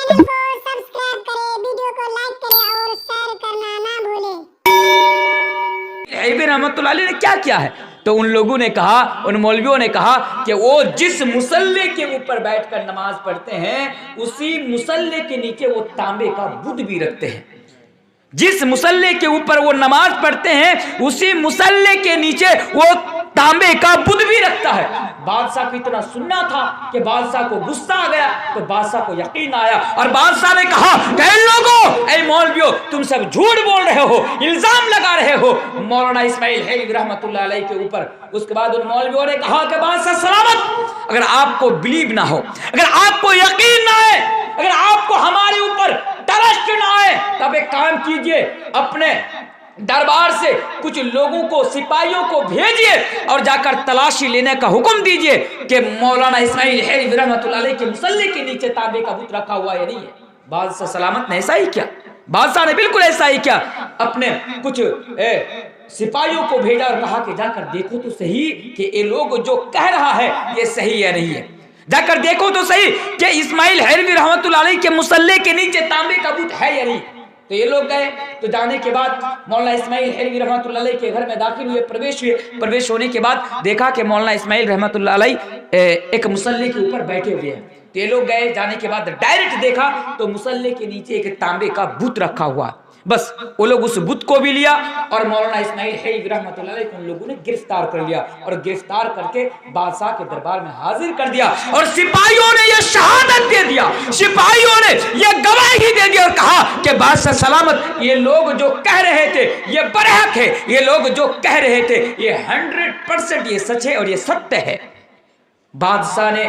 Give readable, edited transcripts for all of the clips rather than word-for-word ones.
Channel کو subscribe کریں، video کو لائک کریں اور شیئر کرنا نہ بھولیں۔ ابن رحمت اللہ علیہ نے کیا کیا ہے؟ تو ان لوگوں نے کہا، ان مولویوں نے کہا کہ وہ جس مصلی کے اوپر بیٹھ کر نماز پڑھتے ہیں اسی مصلی کے نیچے وہ تانبے کا بت بھی رکھتے ہیں۔ جس مصلی کے اوپر وہ نماز پڑھتے ہیں اسی مصلی کے نیچے وہ تانبے کا بت بھی رکھتا ہے۔ بادشاہ کو اتنا سننا تھا کہ بادشاہ کو غصہ آ گیا، تو بادشاہ کو یقین آیا اور بادشاہ نے کہا کہ اے لوگوں، اے مولویوں، تم سب جھوٹ بول رہے ہو، الزام لگا رہے ہو مولانا اسماعیل حلوی رحمت اللہ علیہ کے اوپر۔ اس کے بعد ان مولویوں نے کہا کہ بادشاہ سلامت، اگر آپ کو بلیو نہ ہو، اگر آپ کو یقین نہ آئے، اگر آپ کو ہمارے اوپر ٹرسٹ نہ آئے، تب ایک کام کیجئے، اپنے دربار سے کچھ لوگوں کو، سپاہیوں کو بھیجئے اور جا کر تلاشی لینے کا حکم دیجئے کہ مولانا اسماعیل حلوی رحمت اللہ علیہ کے مصلی کے نیچے تانبے کا بت رکھا ہوا ہے یا نہیں ہے۔ بادشاہ سلامت نے ایسا ہی کیا، بادشاہ نے بالکل ایسا ہی کیا، اپنے کچھ سپاہیوں کو بھیجا اور کہا کہ جا کر دیکھو تو صحیح کہ یہ لوگ جو کہہ رہا ہے یہ صحیح یا نہیں ہے، جا کر دیکھو تو صحیح کہ اسماعیل حلوی رحمت اللہ علیہ کے مصلی کے نیچے تانبے کا بت ہے یا نہیں۔ تو یہ لوگ گئے، تو جانے کے بعد مولانا اسماعیل حلوی رحمت اللہ علیہ کے گھر میں داخل ہوئے، پرویش ہونے کے بعد دیکھا کہ مولانا اسماعیل رحمت اللہ علیہ ایک مصلی کے اوپر بیٹھے ہوئے ہیں۔ تو یہ لوگ گئے، جانے کے بعد ڈائریکٹ دیکھا تو مصلی کے نیچے ایک تانبے کا بت رکھا ہوا۔ بس وہ لوگ اس بت کو بھی لیا اور مولانا اسماعیل حلوی رحمت اللہ علیہ کو ان لوگوں نے گرفتار کر لیا اور گرفتار کر کے بادشاہ کے دربار میں حاضر کر دیا اور سپاہیوں نے یہ شہادت دے دیا، سپاہیوں نے یہ گواہی دے دیا اور کہا کہ بادشاہ سلامت، یہ لوگ جو کہہ رہے تھے یہ برحق ہے، یہ لوگ جو کہہ رہے تھے یہ 100% یہ سچ ہے اور یہ ستیہ ہے۔ بادشاہ نے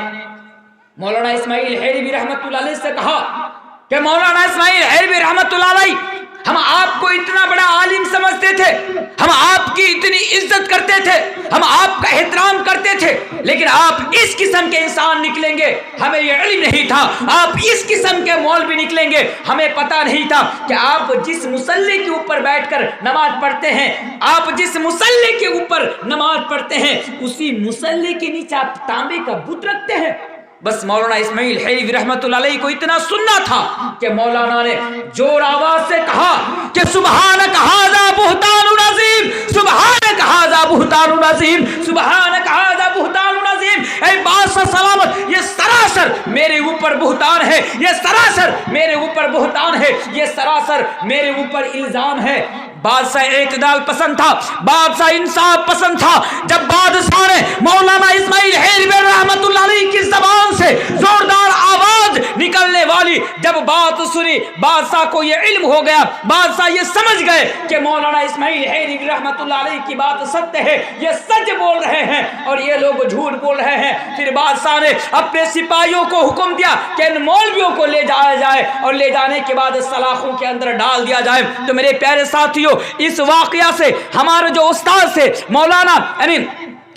مولانا اسماعیل حلوی رحمت اللہ علیہ سے کہا کہ مولانا اسماعیل حلوی رحمت اللہ علیہ، ہم آپ کو اتنا بڑا عالم سمجھتے تھے، ہم آپ کی اتنی عزت کرتے تھے، ہم آپ کا احترام کرتے تھے، لیکن آپ اس قسم کے انسان نکلیں گے ہمیں یہ علم نہیں تھا، آپ اس قسم کے مولوی نکلیں گے ہمیں پتہ نہیں تھا کہ آپ جس مصلی کے اوپر بیٹھ کر نماز پڑھتے ہیں، آپ جس مصلی کے اوپر نماز پڑھتے ہیں اسی مصلی کے نیچے آپ تانبے کا بت رکھتے ہیں۔ بس مولانا اسماعیل حلوی رحمت اللہ علیہ کو اتنا سننا تھا کہ مولانا نے زور آواز سے کہا کہ سبحانک ھذا بہتان عظیم، سبحانک ھذا بہتان عظیم، سبحانک ھذا بہتان عظیم۔ اے بادشاہ سلامت، یہ سراسر میرے اوپر بہتان ہے، یہ سراسر میرے اوپر بہتان ہے، یہ سراسر میرے اوپر الزام ہے۔ بادشاہ اعتدال پسند تھا، بادشاہ انصاف پسند تھا۔ جب بادشاہ نے مولانا اسماعیل حلوی رحمت اللہ علیہ کی زبان سے زوردار آواز نکلنے والی جب بات سنی، بادشاہ کو یہ علم ہو گیا، بادشاہ یہ سمجھ گئے کہ مولانا اسماعیل حلوی رحمت اللہ علیہ کی بات ستیہ ہے، یہ سچ بول رہے ہیں اور یہ لوگ جھوٹ بول رہے ہیں۔ پھر بادشاہ نے اپنے سپاہیوں کو حکم دیا کہ ان مولویوں کو لے جایا جائے اور لے جانے کے بعد سلاخوں کے اندر ڈال دیا جائے۔ تو میرے پیارے ساتھیوں، اس واقعہ سے ہمارے جو استاد سے مولانا یعنی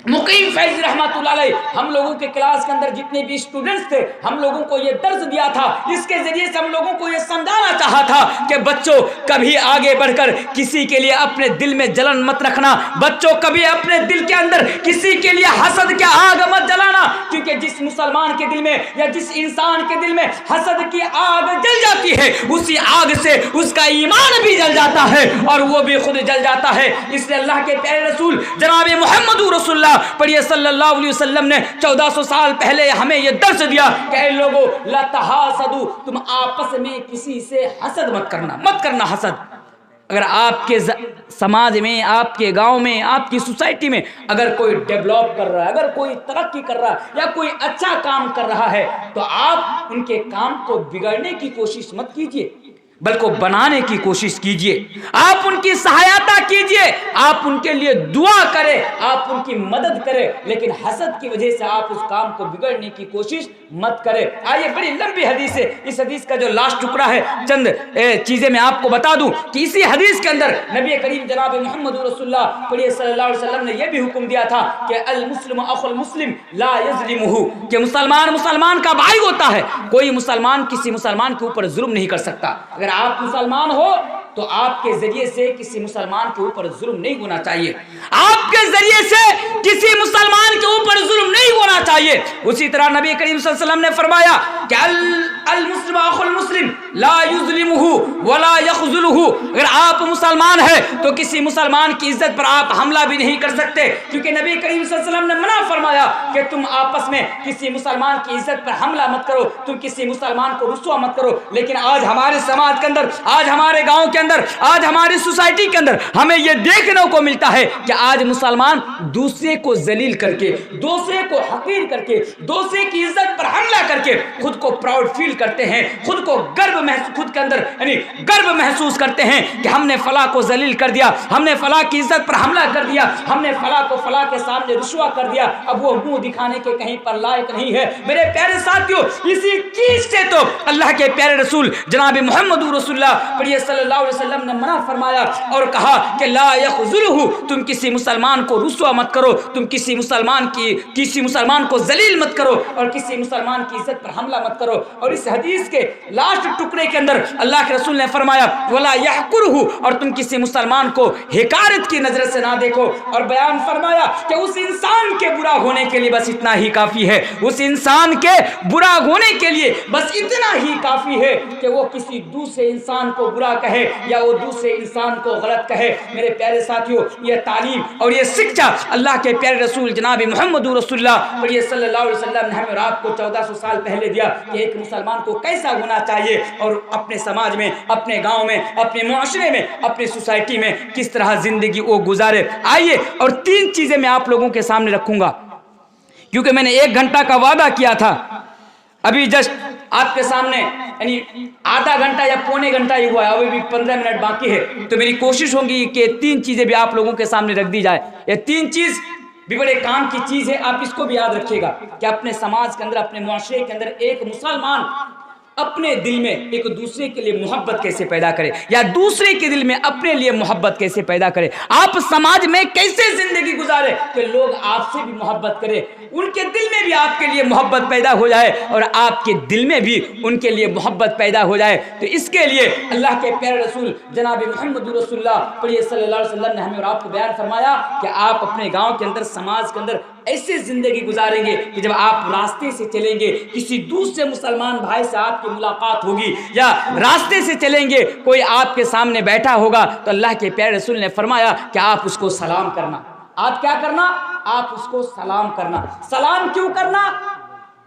مقیم فیض رحمت اللہ علیہ، ہم لوگوں کے کلاس کے اندر جتنے بھی اسٹوڈنٹس تھے ہم لوگوں کو یہ درس دیا تھا، اس کے ذریعے سے ہم لوگوں کو یہ سمجھانا چاہا تھا کہ بچوں کبھی آگے بڑھ کر کسی کے لیے اپنے دل میں جلن مت رکھنا، بچوں کبھی اپنے دل کے اندر کسی کے لیے حسد کی آگ مت جلانا، کیونکہ جس مسلمان کے دل میں یا جس انسان کے دل میں حسد کی آگ جل جاتی ہے اسی آگ سے اس کا ایمان بھی جل جاتا ہے اور وہ بھی خود جل جاتا ہے۔ اس لیے اللہ کے پیارے رسول جناب محمد رسول اللہ پڑھیے صلی اللہ علیہ وسلم نے 1400 سال پہلے ہمیں یہ درس دیا کہ اے لوگوں لا تحاسدوا، تم آپس میں کسی سے حسد مت کرنا حسد۔ اگر آپ کے سماج میں، آپ کے گاؤں میں، آپ کی سوسائٹی میں اگر کوئی ڈیولپ کر رہا ہے، اگر کوئی ترقی کر رہا ہے یا کوئی اچھا کام کر رہا ہے تو آپ ان کے کام کو بگاڑنے کی کوشش مت کیجیے بلکہ بنانے کی کوشش کیجئے، آپ ان کی سہایتا کیجئے، آپ ان کے لیے دعا کریں، آپ ان کی مدد کریں، لیکن حسد کی وجہ سے آپ اس کام کو بگڑنے کی کوشش مت کریں۔ آئیے بڑی لمبی حدیث ہے، اس حدیث کا جو لاسٹ ٹکڑا ہے چند چیزیں میں آپ کو بتا دوں کہ اسی حدیث کے اندر نبی کریم جناب محمد رسول اللہ صلی اللہ علیہ وسلم نے یہ بھی حکم دیا تھا کہ المسلم اخو المسلم لا یظلمہ، کہ مسلمان کا بھائی ہوتا ہے، کوئی مسلمان کسی مسلمان کے اوپر ظلم نہیں کر سکتا۔ اگر آپ مسلمان ہو تو آپ کے ذریعے سے کسی مسلمان کے اوپر ظلم نہیں ہونا چاہیے، آپ کے ذریعے سے کسی مسلمان کے اوپر ظلم نہیں ہونا چاہیے۔ اسی طرح نبی کریم صلی اللہ علیہ وسلم نے فرمایا کہ المسلم اخو المسلم لا یظلمہ ولا یخذلہ، اگر آپ مسلمان ہیں تو کسی مسلمان کی عزت پر آپ حملہ بھی نہیں کر سکتے، کیونکہ نبی کریم صلی اللہ علیہ وسلم نے منع فرمایا کہ تم آپس میں کسی مسلمان کی عزت پر حملہ مت کرو، تم کسی مسلمان کو رسوا مت کرو۔ لیکن آج ہمارے سماج کے اندر، آج ہمارے گاؤں کے اندر، آج ہماری سوسائٹی کے اندر ہمیں یہ دیکھنے کو ملتا ہے کہ آج مسلمان دوسرے کو ذلیل کر کے، دوسرے کو حقیر کر کے، دوسرے کی عزت پر حملہ کر کے خود کو پراؤڈ فیل کرتے ہیں، خود کو خود کے اندر یعنی گرو محسوس کرتے ہیں کہ ہم نے فلاں کو ذلیل کر دیا، ہم نے فلاں کی عزت پر حملہ کر دیا، ہم نے فلاں کو فلاں کے سامنے رسوا کر دیا، اب وہ منہ دکھانے کے کہیں پر لائق نہیں ہے۔ میرے پیارے ساتھیوں، اسی چیز سے تو اللہ کے پیارے رسول جناب محمد رسول اللہ صلی اللہ علیہ وسلم نے منع فرمایا اور کہا کہ لا یخذلہ، تم کسی مسلمان کو رسوا مت کرو، تم کسی مسلمان کو ذلیل مت کرو اور کسی مسلمان کی عزت پر حملہ مت کرو۔ اور اس حدیث کے لاسٹ ٹکڑے کے اندر اللہ کے رسول نے فرمایا ولا یحقرہ، اور تم کسی مسلمان کو حقارت کی نظر سے نہ دیکھو، اور بیان فرمایا کہ اس انسان کے برا ہونے کے لیے بس اتنا ہی کافی ہے، اس انسان کے برا ہونے کے لیے بس اتنا ہی کافی ہے کہ وہ کسی دوسرے انسان کو برا کہے یا وہ دوسرے انسان کو غلط کہے۔ میرے پیارے ساتھیوں، یہ تعلیم اور یہ شکشا اللہ کے پیارے رسول جناب محمد رسول اللہ صلی اللہ علیہ وسلم نے ہمیں اور آپ کو 1400 سال پہلے دیا کہ ایک مسلمان کو کیسا ہونا چاہیے اور اپنے سماج میں، اپنے گاؤں میں، اپنے معاشرے میں، اپنی سوسائٹی میں کس طرح زندگی وہ گزارے۔ آئیے اور 3 چیزیں میں آپ لوگوں کے سامنے رکھوں گا، کیونکہ میں نے 1 گھنٹہ کا وعدہ کیا تھا، ابھی جسٹ آپ کے سامنے یعنی آدھا گھنٹہ یا پونے گھنٹہ ہی ہوا ہے، ابھی بھی 15 منٹ باقی ہے، تو میری کوشش ہوگی کہ 3 چیزیں بھی آپ لوگوں کے سامنے رکھ دی جائے۔ یہ 3 چیز بھی بڑے کام کی چیز ہے، آپ اس کو بھی یاد رکھیے گا کہ اپنے سماج کے اندر، اپنے معاشرے کے اندر ایک مسلمان اپنے دل میں ایک دوسرے کے لیے محبت کیسے پیدا کرے، یا دوسرے کے دل میں اپنے لیے محبت کیسے پیدا کرے، آپ سماج میں کیسے زندگی گزارے کہ لوگ آپ سے بھی محبت کرے، ان کے دل میں بھی آپ کے لیے محبت پیدا ہو جائے اور آپ کے دل میں بھی ان کے لیے محبت پیدا ہو جائے۔ تو اس کے لیے اللہ کے پیارے رسول جناب محمد رسول اللہ صلی اللہ علیہ وسلم نے ہمیں اور آپ کو بیان فرمایا کہ آپ اپنے گاؤں کے اندر، سماج کے اندر ایسے زندگی گزاریں گے کہ جب آپ راستے سے چلیں گے، کسی دوسرے مسلمان بھائی سے آپ کی ملاقات ہوگی، یا راستے سے چلیں گے کوئی آپ کے سامنے بیٹھا ہوگا، تو اللہ کے پیارے رسول نے فرمایا کہ آپ اس کو سلام کرنا۔ آپ کیا کرنا؟ آپ اس کو سلام کرنا۔ سلام کیوں کرنا؟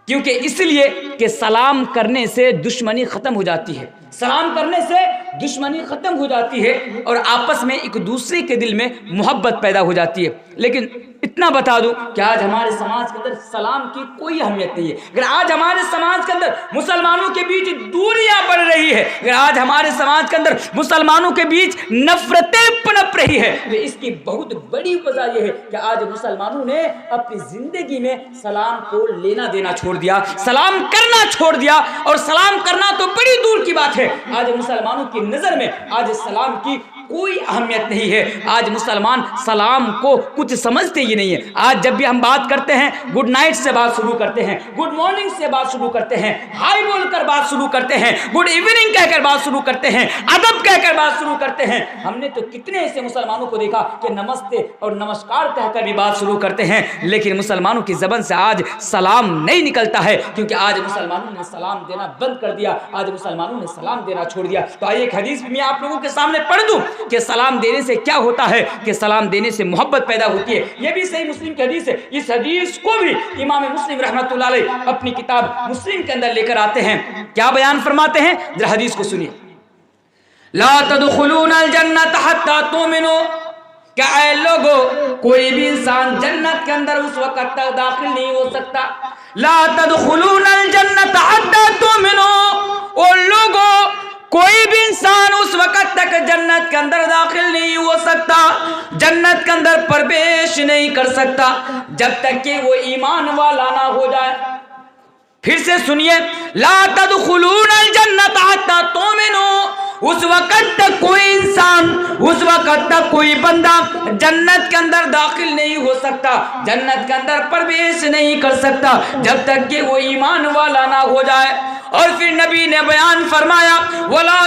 کیونکہ اس لیے کہ سلام کرنے سے دشمنی ختم ہو جاتی ہے، سلام کرنے سے دشمنی ختم ہو جاتی ہے اور آپس میں ایک دوسرے کے دل میں محبت پیدا ہو جاتی ہے۔ لیکن اتنا بتا دوں کہ آج ہمارے سماج کے اندر سلام کی کوئی اہمیت نہیں ہے۔ اگر آج ہمارے سماج کے اندر مسلمانوں کے بیچ دوریاں بڑھ رہی ہے، اگر آج ہمارے سماج کے اندر مسلمانوں کے بیچ نفرتیں پنپ رہی ہے، تو اس کی بہت بڑی وجہ یہ ہے کہ آج مسلمانوں نے اپنی زندگی میں سلام کو لینا دینا چھوڑ دیا، سلام کرنا چھوڑ دیا، اور سلام کرنا تو بڑی دور کی بات ہے، آج مسلمانوں کی نظر میں آج سلام کی کوئی اہمیت نہیں ہے۔ آج مسلمان سلام کو کچھ سمجھتے ہی نہیں ہے۔ آج جب بھی ہم بات کرتے ہیں، گڈ نائٹ سے بات شروع کرتے ہیں، گڈ مارننگ سے بات شروع کرتے ہیں، ہائی بول کر بات شروع کرتے ہیں، گڈ ایوننگ کہہ کر بات شروع کرتے ہیں، ادب کہہ کر بات شروع کرتے ہیں۔ ہم نے تو کتنے ایسے مسلمانوں کو دیکھا کہ نمستے اور نمسکار کہہ کر بھی بات شروع کرتے ہیں، لیکن مسلمانوں کی زبان سے آج سلام نہیں نکلتا ہے، کیونکہ آج مسلمانوں نے سلام دینا بند کر دیا، آج مسلمانوں نے سلام دینا چھوڑ دیا۔ تو آئیے ایک حدیث بھی میں آپ لوگوں کے سامنے پڑھ دوں کہ سلام دینے سے کیا ہوتا ہے، کہ سلام دینے سے محبت پیدا ہوتی ہے۔ یہ بھی صحیح مسلم کی حدیث ہے، اس حدیث کو بھی امام مسلم رحمۃ اللہ علیہ اپنی کتاب مسلم کے اندر لے کر آتے ہیں۔ کیا بیان فرماتے ہیں، ذرا حدیث کو سنیے۔ لا تدخلون الجنت حتی تؤمنوا، کہ اے لوگو کوئی بھی انسان جنت کے اندر اس وقت تک داخل نہیں ہو سکتا، لا تدخلون الجنت حتی تؤمنوا، اور لوگو کوئی بھی انسان اس وقت تک جنت کے اندر داخل نہیں ہو سکتا، جنت کے اندر پرویش نہیں کر سکتا جب تک کہ وہ ایمان والا نہ ہو جائے۔ پھر سے سنیے، لا تدخلون الجنت حتی تؤمنوا، اس وقت تک کوئی انسان، اس وقت تک کوئی بندہ جنت کے اندر داخل نہیں ہو سکتا، جنت کے اندر پرویش نہیں کر سکتا جب تک کہ وہ ایمان والا نہ ہو جائے۔ اور پھر نبی نے بیان فرمایا وَلَا